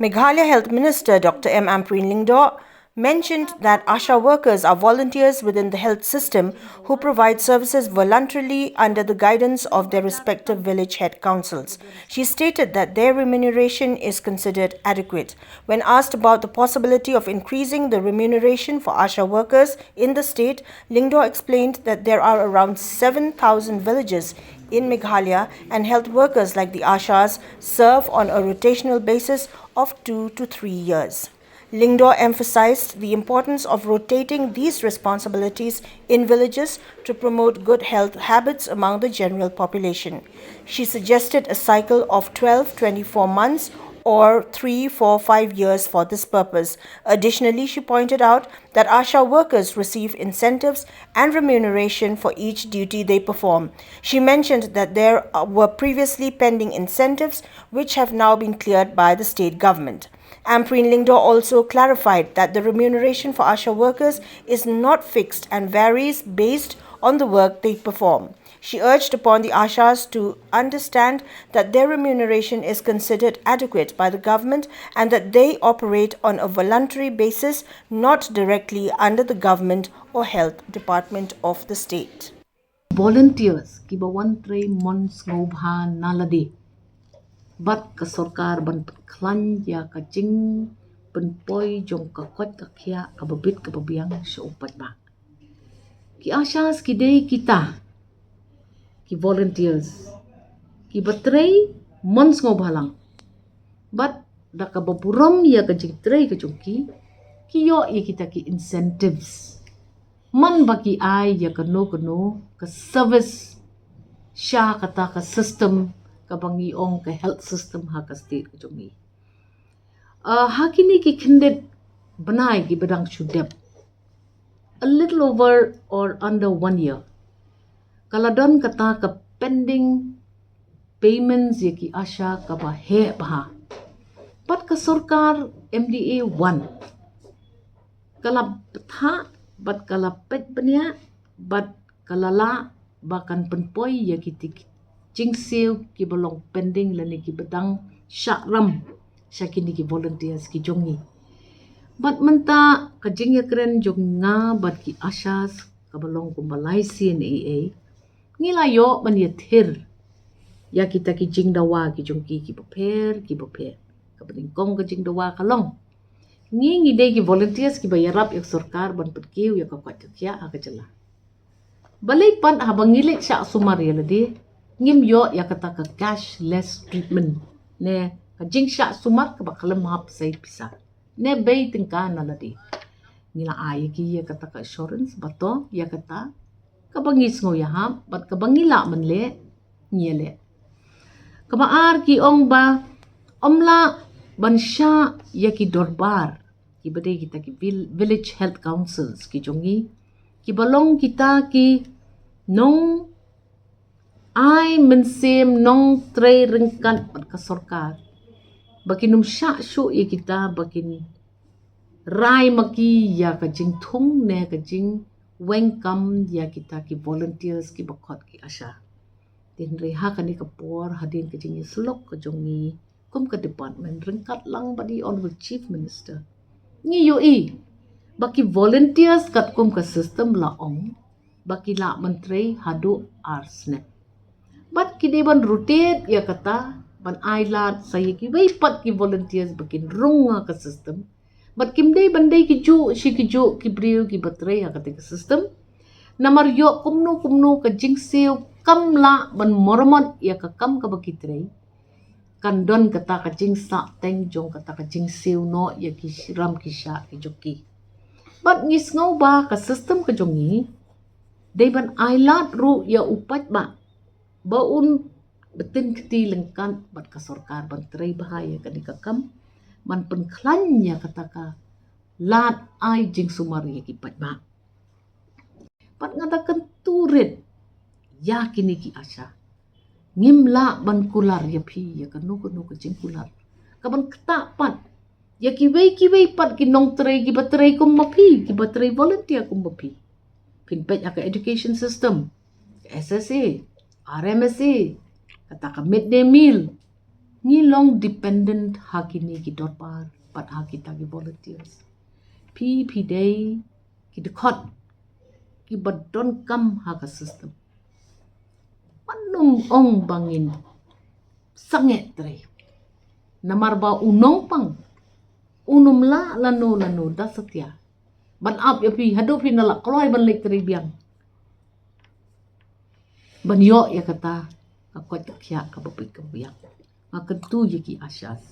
Meghalaya Health Minister Dr. M Ampareen Lyngdoh mentioned that Asha workers are volunteers within the health system who provide services voluntarily under the guidance of their respective village head councils. She stated that their remuneration is considered adequate. When asked about the possibility of increasing the remuneration for Asha workers in the state, Lyngdoh explained that there are around 7,000 villages in Meghalaya and health workers like the Ashas serve on a rotational basis of 2 to 3 years. Lyngdoh emphasized the importance of rotating these responsibilities in villages to promote good health habits among the general population. She suggested a cycle of 12-24 months or 3-4-5 years for this purpose. Additionally, she pointed out that Asha workers receive incentives and remuneration for each duty they perform. She mentioned that there were previously pending incentives which have now been cleared by the state government. Ampareen Lyngdoh also clarified that the remuneration for Asha workers is not fixed and varies based on the work they perform. She urged upon the Ashas to understand that their remuneration is considered adequate by the government and that they operate on a voluntary basis, not directly under the government or health department of the state. Volunteers ki bawan tray mons ngobha naladi bat ka sarkar ban klan ya ka jing ban poi jong ka kwat ka khia ka babit ka babiang sa upat ba ki Ashas ki day kita ki volunteers ki batray mons ngobha lang bat da ka baburam ya ka jing tray ka jongki ki yo ya kita ki incentives man baki ai ya kano ka service sya kata ka system ka bangi ong ka health system ha ka state ka jongi hakini ki kindet banai ki badang shudep a little over or under 1 year kaladon kata ka pending payments ya ki Asha ka ba he ba pat ka sarkar MDA 1 kala tha bat kala pet bania bat kalala bakan penpoi ya kitik jingseu ki bolong pending lani ki bedang syakram syakini ki volunteers ki jongi bat menta ka jing ya kren jonga bat ki Ashas ka bolong kumbalai CNAA ngila yo man ya thir ya kita ki jing dawa ki jongki ki paper ka bening kong ka jing dawa kalong ngi day ki volunteers ki bayarap yak sarkar ban patkiw yak kwat kya ha kajala balay pan habang ngilik siya sumari ladi ngim yo yak kata ka cashless treatment ne ka jing siya sumar ka bakalam hap say pisa ne bay tingka na ladi ngila ay ki yak kata ka assurance bato yak kata ka bangis ngo yaham bat ka bangila man le ngile kamaar ki ong ba omla ban siya yaki dorbar ki badai kita ki village health councils ki jongi ki balong kita ki nong ai mensem nong tray ringkan pat ka sarkar bakin sya syu ya kita bakin rai maki ya ka jing thung ne ka jing welcome ya kita ki volunteers ki bakot ki Asha tin reha kani ka por hadin ka jing slok ka jongi kum ka department ringkat lang badi honorable chief minister ngi UI baki volunteers kat kum ka system la ong baki la menteri hadu arsne bat ki de ban rotate ya kata ban ailat saya ki wei pat ki volunteers bakin runga ka system bat kim dei bandai ki ju shi ki ju ki briu ki batre ya kata ka system namar yo kumno ka jingseu kam la ban mormon ya ka kam ka baki trei kandon kata ka jing sa teng jong kata ka jing siu no ya ki ram ki sha ki joki but ngis ngau ba ka system ka jongi dei ban ailat ru ya upat ba baun betin keti lengkan bat ka sarkar ban trei bahaya ka ni ka kam man pen klan ya kata ka lat ai jing sumari ki pat ba pat ngadakan turit ya kini ki Asha ngimla ban kular ya phi ya kanu ka jing kular ka ban kta pat ya ki wei pat ki nong trei ki batrei kum mapi ki batrei volunteer kum mapi pin pet ka education system SSA RMSA kata ka midday meal Ngilong dependent hakini ki dorpar pat hakita ki volunteers. Pi day ki dekot ki badon kam haka system. Manung ong bangin sanget tre. Namarba unong pang unum la lano da satya. Ban up ya pi hado pi nala kloy ban lek tre biang. Ban yo ya kata kakot kakya kabapit kabiang. Maketu yaki Ashas.